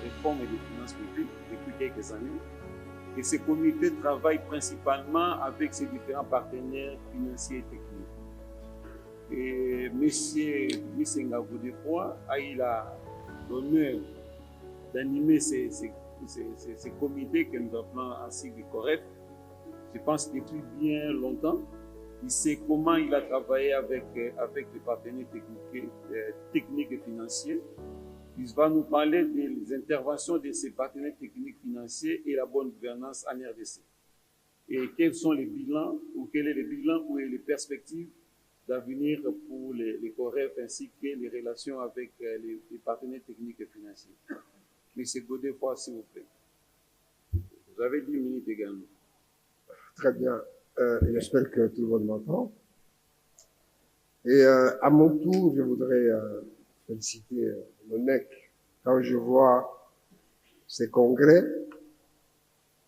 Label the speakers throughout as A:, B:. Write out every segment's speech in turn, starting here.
A: réforme des finances publiques depuis quelques années. Et ces comités travaillent principalement avec ces différents partenaires financiers et techniques. Et M. Misenga Godefroy a eu l'honneur d'animer ces comités que nous appelons ainsi des COREF. Je pense depuis bien longtemps. Il sait comment il a travaillé avec les partenaires techniques et financiers. Il va nous parler des interventions de ces partenaires techniques financiers et la bonne gouvernance en RDC. Et quels sont les bilans, ou quel est le bilan ou les perspectives d'avenir pour les COREF ainsi que les relations avec les partenaires techniques et financiers. Monsieur Godefroy, s'il vous plaît. Vous avez 10 minutes également.
B: Très bien. J'espère que tout le monde m'entend. Et à mon tour, je voudrais féliciter l'ONEC. Quand je vois ces congrès,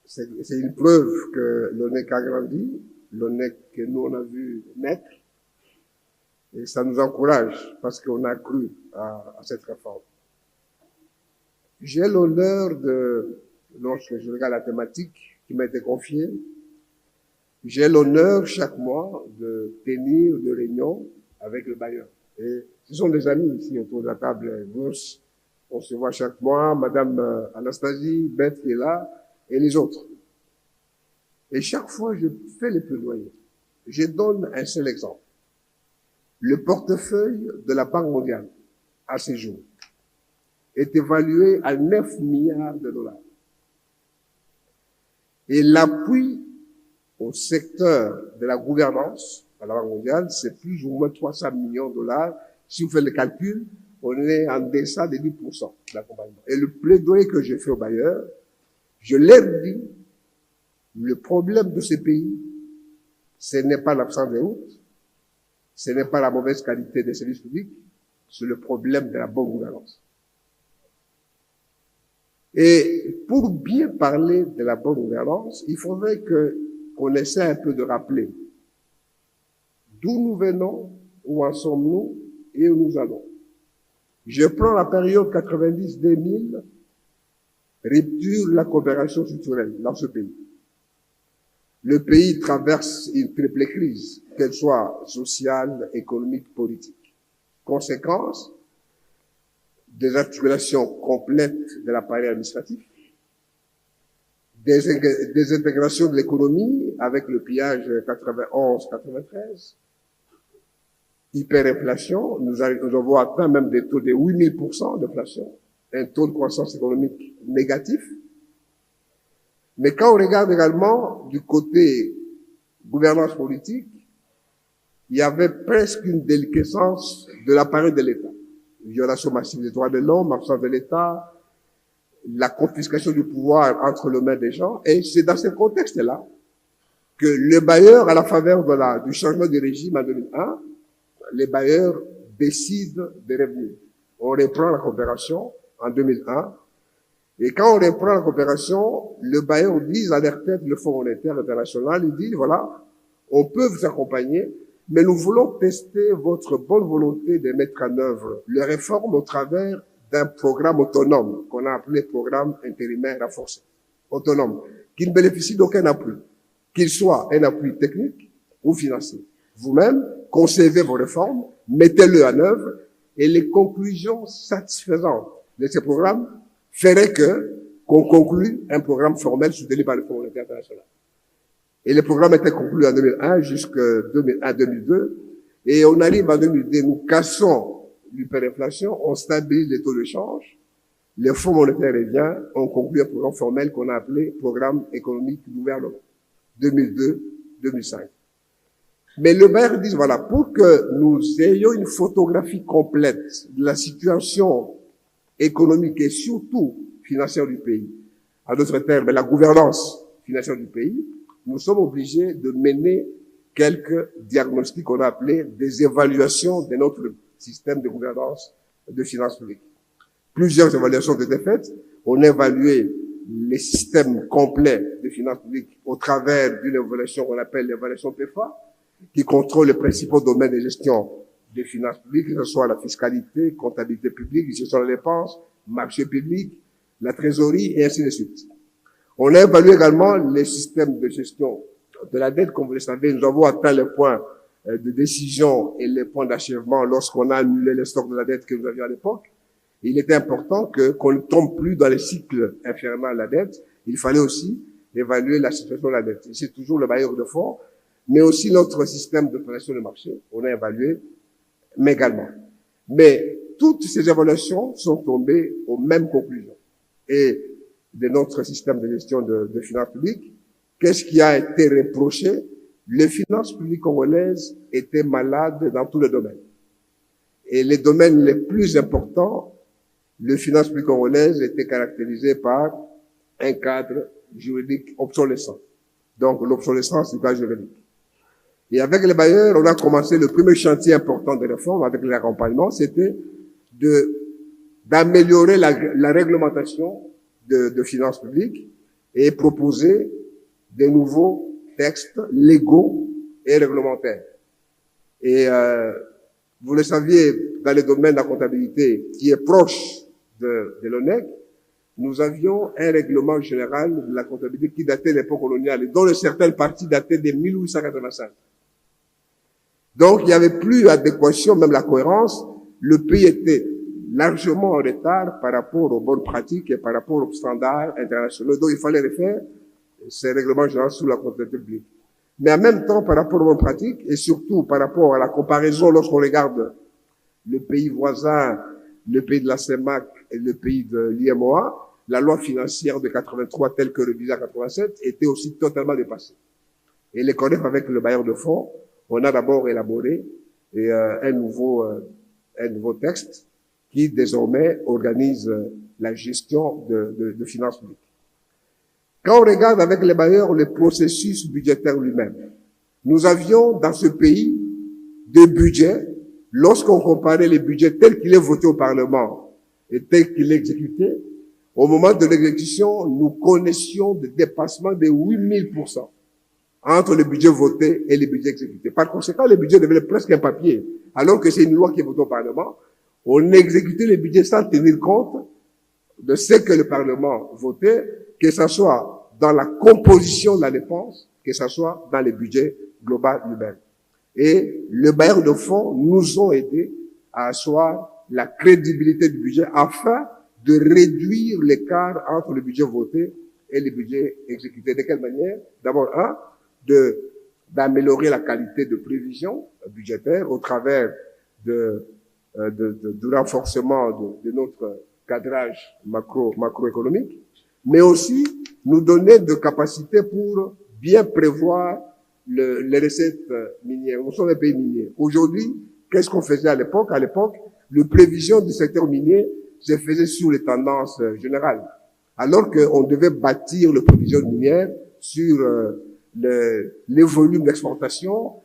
B: c'est une preuve que l'ONEC a grandi, l'ONEC que nous on a vu naître, et ça nous encourage parce qu'on a cru à cette réforme. J'ai l'honneur lorsque je regarde la thématique qui m'a été confiée, j'ai l'honneur chaque mois de tenir des réunions avec le bailleur. Et ce sont des amis ici autour de la table Bourse. On se voit chaque mois, Madame Anastasie, Beth qui est là, et les autres. Et chaque fois, je fais les plaidoyers. Je donne un seul exemple. Le portefeuille de la Banque mondiale, à ce jour, est évalué à 9 milliards de dollars. Et l'appui au secteur de la gouvernance à la Banque mondiale, c'est plus ou moins 300 millions de dollars. Si vous faites le calcul, on est en deçà de 10% d'accompagnement. Et le plaidoyer que j'ai fait aux bailleurs, je leur dis, le problème de ces pays, ce n'est pas l'absence des routes, ce n'est pas la mauvaise qualité des services publics, c'est le problème de la bonne gouvernance. Et pour bien parler de la bonne gouvernance, il faudrait qu'on essaie un peu de rappeler d'où nous venons, où en sommes-nous et où nous allons. Je prends la période 90-2000, rupture de la coopération structurelle dans ce pays. Le pays traverse une triple crise, qu'elle soit sociale, économique, politique. Conséquence, désarticulation complète de l'appareil administratif, désintégration de l'économie avec le pillage 91-93, hyperinflation, nous avons atteint même des taux de 8000% d'inflation, un taux de croissance économique négatif. Mais quand on regarde également du côté gouvernance politique, il y avait presque une déliquescence de l'appareil de l'État. Violation massive des droits de l'homme, absence de l'État, la confiscation du pouvoir entre les mains des gens. Et c'est dans ce contexte-là que le bailleur, à la faveur du changement de régime en 2001, les bailleurs décident de revenir. On reprend la coopération en 2001. Et quand on reprend la coopération, le bailleur dit à leur tête le Fonds monétaire international, il dit, voilà, on peut vous accompagner, mais nous voulons tester votre bonne volonté de mettre en œuvre les réformes au travers d'un programme autonome, qu'on a appelé programme intérimaire renforcé, autonome, qui ne bénéficie d'aucun appui, qu'il soit un appui technique ou financier. Vous-même, concevez vos réformes, mettez-le en œuvre, et les conclusions satisfaisantes de ce programme ferait qu'on conclue un programme formel soutenu par le Fonds monétaire international. Et le programme était conclu en 2001 jusqu'en 2001-2002. Et on arrive en 2002, nous cassons l'hyperinflation, on stabilise les taux de change, le Fonds monétaire revient, on conclut un programme formel qu'on a appelé Programme économique du gouvernement, 2002-2005. Mais le maire dit, voilà, pour que nous ayons une photographie complète de la situation économique et surtout financière du pays, en d'autres termes, la gouvernance financière du pays, nous sommes obligés de mener quelques diagnostics qu'on a appelés des évaluations de notre système de gouvernance de finances publiques. Plusieurs évaluations ont été faites. On a évalué les systèmes complets de finances publiques au travers d'une évaluation qu'on appelle l'évaluation PEFA, qui contrôle les principaux domaines de gestion des finances publiques, que ce soit la fiscalité, comptabilité publique, gestion de la dépense, marché public, la trésorerie et ainsi de suite. On a évalué également les systèmes de gestion de la dette. Comme vous le savez, nous avons atteint les points de décision et les points d'achèvement lorsqu'on a annulé les stocks de la dette que nous avions à l'époque. Il était important qu'on ne tombe plus dans les cycles infernaux de la dette. Il fallait aussi évaluer la situation de la dette. Et c'est toujours le bailleur de fonds, mais aussi notre système de pression de marché. On a évalué, mais également. Mais toutes ces évaluations sont tombées aux mêmes conclusions. Et de notre système de gestion de finances publiques, qu'est-ce qui a été reproché? Les finances publiques congolaises étaient malades dans tous les domaines. Et les domaines les plus importants, les finances publiques congolaises étaient caractérisées par un cadre juridique obsolescent. Donc, l'obsolescence du cadre juridique. Et avec les bailleurs, on a commencé le premier chantier important de réforme avec l'accompagnement, c'était d'améliorer la réglementation de finances publiques et proposer des nouveaux textes légaux et réglementaires. Et vous le saviez, dans le domaine de la comptabilité, qui est proche de l'ONEC, nous avions un règlement général de la comptabilité qui datait de l'époque coloniale et dont une certaine partie datait de 1885. Donc, il n'y avait plus d'adéquation, même la cohérence. Le pays était largement en retard par rapport aux bonnes pratiques et par rapport aux standards internationaux. Donc, il fallait refaire ces règlements généraux sous la comptabilité publique. Mais en même temps, par rapport aux bonnes pratiques et surtout par rapport à la comparaison lorsqu'on regarde le pays voisin, le pays de la CEMAC et le pays de l'IMOA, la loi financière de 83 telle que révisée en 87 était aussi totalement dépassée. Et les CONEF avec le bailleur de fonds, on a d'abord élaboré un nouveau texte qui désormais organise la gestion de finances publiques. Quand on regarde avec les bailleurs le processus budgétaire lui-même, nous avions dans ce pays des budgets, lorsqu'on comparait les budgets tels qu'il est voté au Parlement et tel qu'il est exécuté, au moment de l'exécution, nous connaissions des dépassements de 8000% entre le budget voté et les budgets exécutés. Par conséquent, le budget devenait presque un papier, alors que c'est une loi qui est votée au Parlement. On exécutait les budgets sans tenir compte de ce que le Parlement votait, que ce soit dans la composition de la dépense, que ce soit dans le budget global lui-même. Et les bailleurs de fonds nous ont aidés à asseoir la crédibilité du budget afin de réduire l'écart entre le budget voté et le budget exécuté. De quelle manière? D'abord, d'améliorer la qualité de prévision budgétaire au travers du renforcement de notre cadrage macroéconomique, mais aussi nous donner de capacités pour bien prévoir les recettes minières. Nous sommes un pays minier. Aujourd'hui, qu'est-ce qu'on faisait à l'époque? À l'époque, les prévisions du secteur minier se faisaient sur les tendances générales, alors qu'on devait bâtir les prévisions minières sur les volumes d'exportation,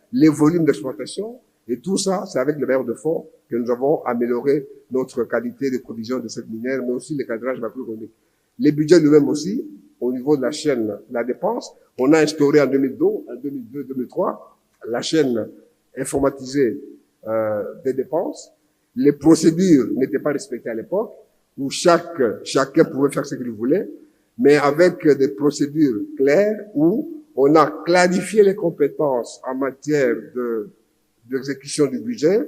B: et tout ça, c'est avec les bailleurs de fonds que nous avons amélioré notre qualité de provision de cette minière, mais aussi le cadrage macroéconomique. Les budgets nous-mêmes aussi, au niveau de la chaîne de la dépense, on a instauré en 2002-2003 la chaîne informatisée des dépenses. Les procédures n'étaient pas respectées à l'époque, où chacun pouvait faire ce qu'il voulait, mais avec des procédures claires où on a clarifié les compétences en matière d'exécution du budget,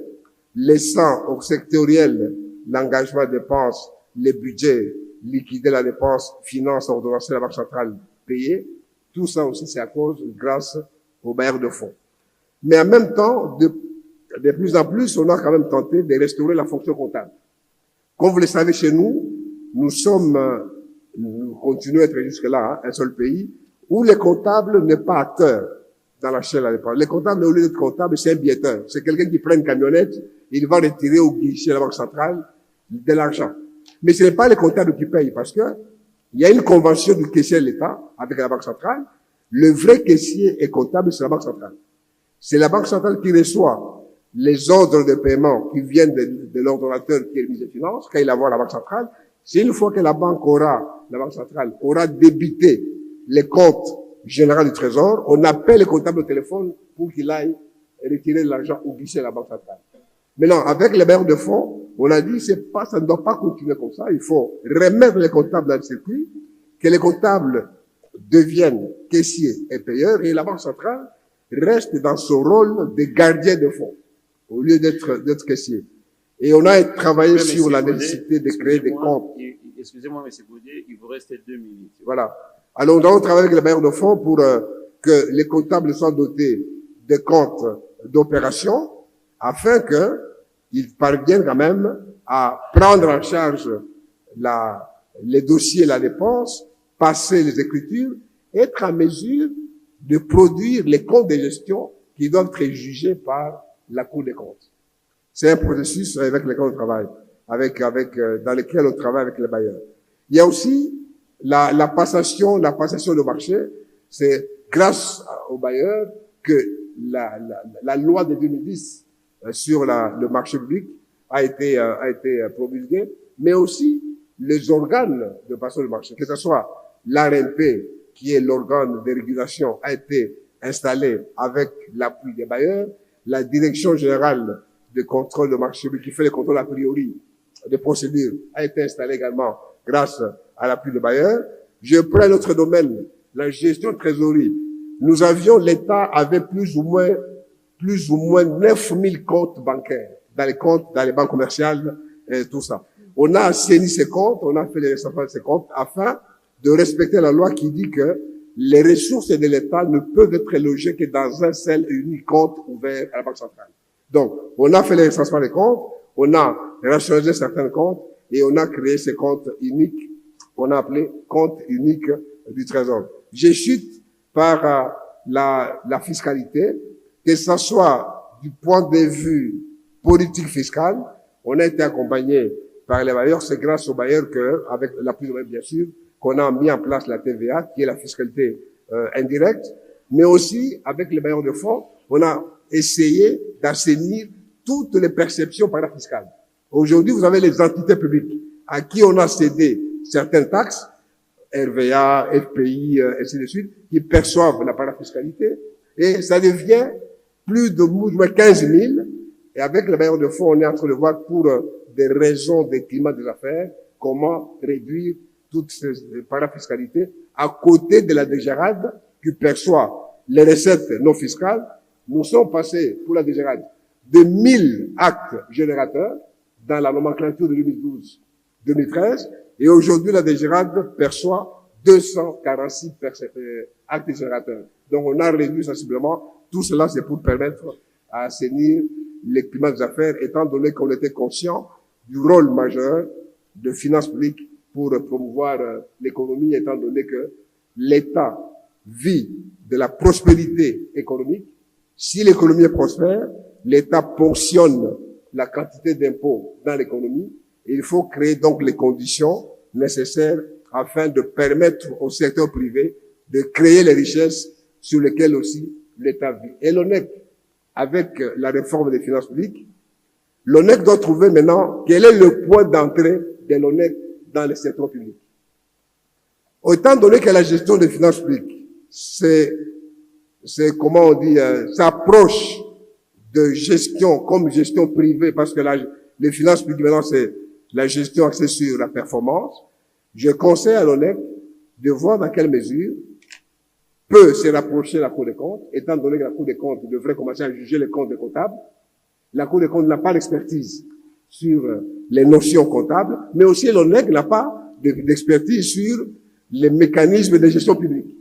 B: laissant au sectoriel l'engagement de dépenses, les budgets, liquider la dépense, finance, ordonnancer la Banque centrale, payer. Tout ça aussi, c'est grâce aux bailleurs de fonds. Mais en même temps, de plus en plus, on a quand même tenté de restaurer la fonction comptable. Comme vous le savez, chez nous, nous continuons à être jusque-là, un seul pays, où les comptables n'est pas acteur dans la chaîne à l'époque. Les comptables, au lieu d'être comptable, c'est un bietteur. C'est quelqu'un qui prend une camionnette, il va retirer au guichet de la Banque centrale de l'argent. Mais ce n'est pas les comptables qui payent, parce que il y a une convention du caissier de l'État avec la Banque centrale. Le vrai caissier et comptable, c'est la Banque centrale. C'est la Banque centrale qui reçoit les ordres de paiement qui viennent de l'ordonnateur qui est le ministre des Finances, quand il va à la Banque centrale. C'est une fois que la Banque centrale aura débité les comptes généraux du Trésor, on appelle le comptable au téléphone pour qu'il aille retirer de l'argent au guichet de la Banque centrale. Maintenant, avec les bailleurs de fonds, on a dit, ça ne doit pas continuer comme ça. Il faut remettre les comptables dans le circuit, que les comptables deviennent caissiers et payeurs, et la Banque centrale reste dans son rôle de gardien de fonds, au lieu d'être caissier. Et on a travaillé sur la nécessité de créer des comptes.
A: Excusez-moi, M. Baudet, il vous reste 2 minutes.
B: Voilà. Alors, nous allons travailler avec les bailleurs de fonds pour que les comptables soient dotés de comptes d'opération, afin qu'ils parviennent quand même à prendre en charge les dossiers, la dépense, passer les écritures, être en mesure de produire les comptes de gestion qui doivent être jugés par la Cour des comptes. C'est un processus avec lequel on travaille, dans lequel on travaille avec les bailleurs. Il y a aussi la passation de marché. C'est grâce aux bailleurs que la loi de 2010 sur le marché public a été promulguée, mais aussi les organes de passation de marché, que ce soit l'ARMP, qui est l'organe de régulation, a été installé avec l'appui des bailleurs, la direction générale de contrôle de marché public, qui fait le contrôle a priori des procédures, a été installée également grâce à l'appui des bailleurs. Je prends un autre domaine, la gestion de trésorerie. L'État avait plus ou moins 9000 comptes bancaires, dans les banques commerciales, et tout ça. On a assaini ces comptes, on a fait les récemment de ces comptes, afin de respecter la loi qui dit que les ressources de l'État ne peuvent être logées que dans un seul et unique compte ouvert à la Banque centrale. Donc, on a fait les recensements des comptes, on a rationalisé certains comptes, et on a créé ces comptes uniques, qu'on a appelé compte unique du Trésor. Je chute par la fiscalité, que ce soit du point de vue politique fiscale, on a été accompagné par les bailleurs. C'est grâce aux bailleurs que, avec l'appui de bien sûr, qu'on a mis en place la TVA, qui est la fiscalité indirecte, mais aussi avec les bailleurs de fonds, on a essayé d'assainir toutes les perceptions parafiscales. Aujourd'hui, vous avez les entités publiques à qui on a cédé certaines taxes, RVA, FPI, ainsi de suite, qui perçoivent la parafiscalité, et ça devient plus de 15 000, et avec les bailleurs de fonds, on est en train de voir pour des raisons de climat des affaires, comment réduire toutes ces parafiscalités à côté de la DGRAD qui perçoit les recettes non fiscales. Nous sommes passés pour la DGRAD de 1000 actes générateurs dans la nomenclature de 2012-2013, et aujourd'hui la DGRAD perçoit 246 actes générateurs. Donc on a réduit sensiblement. Tout cela, c'est pour permettre à assainir les climats des affaires, étant donné qu'on était conscient du rôle majeur de finances publiques pour promouvoir l'économie, étant donné que l'État vit de la prospérité économique. Si l'économie est prospère, l'État ponctionne la quantité d'impôts dans l'économie, et il faut créer donc les conditions nécessaires afin de permettre au secteur privé de créer les richesses sur lesquelles aussi l'État vit. Et l'ONEC, avec la réforme des finances publiques, l'ONEC doit trouver maintenant quel est le point d'entrée de l'ONEC dans le secteur public. Autant donné que la gestion des finances publiques, c'est comment on dit, s'approche de gestion comme gestion privée, parce que les finances publiques maintenant c'est la gestion axée sur la performance. Je conseille à l'ONEC de voir dans quelle mesure peut se rapprocher de la Cour des comptes, étant donné que la Cour des comptes devrait commencer à juger les comptes des comptables. La Cour des comptes n'a pas d'expertise sur les notions comptables, mais aussi l'ONEC n'a pas d'expertise sur les mécanismes de gestion publique.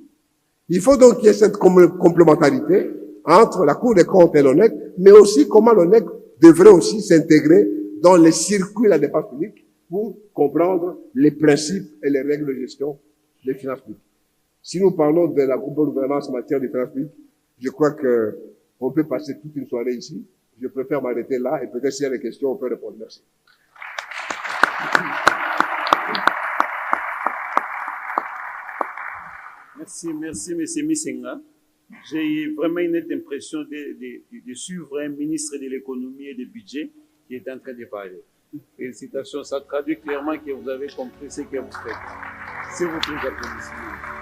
B: Il faut donc qu'il y ait cette complémentarité entre la Cour des comptes et l'ONEC, mais aussi comment l'ONEC devrait aussi s'intégrer dans les circuits de la dépense publique pour comprendre les principes et les règles de gestion des finances publiques. Si nous parlons de la bonne gouvernance en matière de finances publiques, je crois que on peut passer toute une soirée ici. Je préfère m'arrêter là et peut-être s'il y a des questions, on peut répondre. Merci.
A: Merci, M. Missenga. J'ai vraiment une nette impression de suivre un ministre de l'économie et du budget qui est en train de parler. Félicitations, ça traduit clairement que vous avez compris ce que vous faites. S'il vous plaît, applaudissements.